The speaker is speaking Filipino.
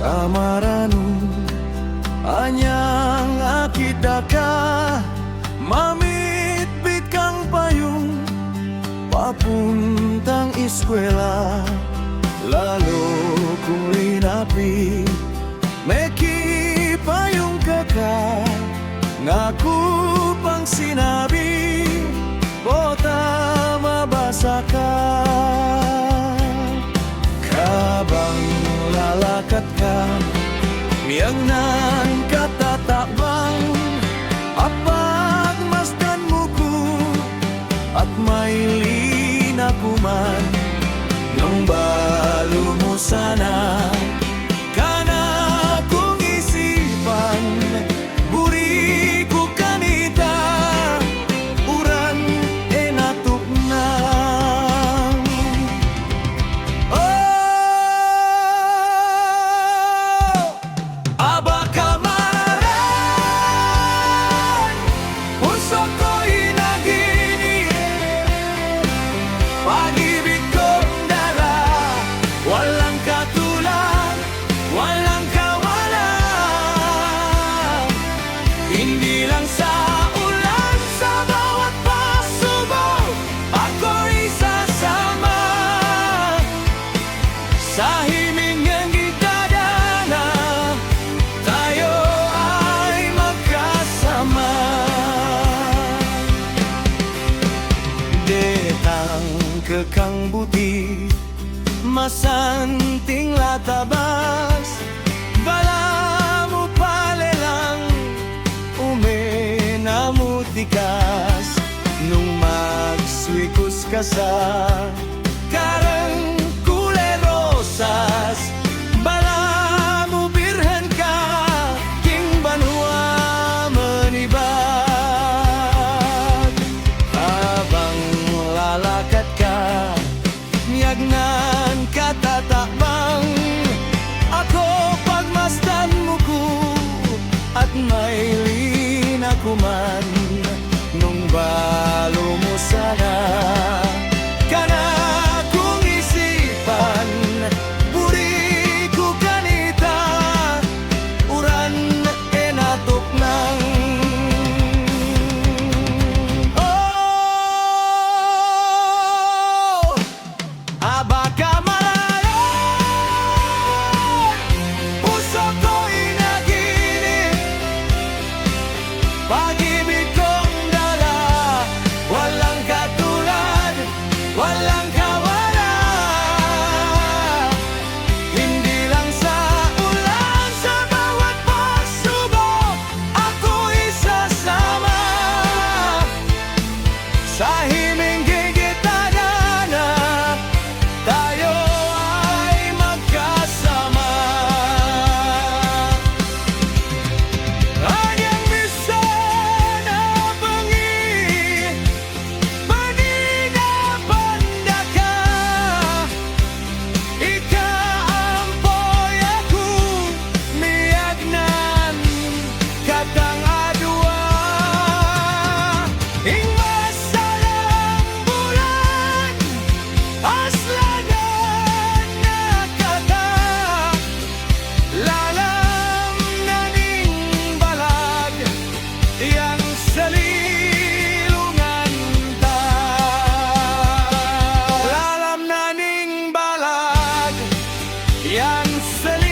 Kamaranong anyang akita ka, mamitbit kang payong papuntang eskwela. Lalo kung linapi, meki payong kaka, ngaku pang sinabi, bota mabasa ka. Kabang lalakat ka, miyagnan katatabang, apag masdan mo ko, at may linakuman, nung balo mo sana, kana kong isipan, buri ko kanita, uran enatuk na. Aba kamaran, puso ko'y nagini, pag-ibig kong dala, walang katulad, walang kawalan. Hindi lang sa ulan, sa bawat pasubok, ako'y sasama, sa himig ng gitadana, tayo ay magkasama. Detang kekang buti, masanting latabas, bala mo palelang, umenamutikas, nung magswikos ka sa karang kulay rosas, bala mo birhen ka, king banwa manibag. Habang lalakat ka, miyagnan katatakbang, ako pagmasdan mo ko, at may linakuman, nung balo mo sana, kana kong isipan, buri ko kanita, uran enatok nang. Oh, aba kamaran, puso ko'y naginip, pag-ibig kong dala, walang katulad, walang kawalan. Hindi lang sa ulan, sa bawat pagsubok, ako'y sasama, sa himig gigitadana, tayo ay magkasama. Anyang misan na bangi, manina banda ka, ikaampoy ako, miyagnan katang adwa, ing masalang bulan, aslagan na kata, lalam na ning balag, yang salilungan ta. Lalam na ning balag, yang salilungan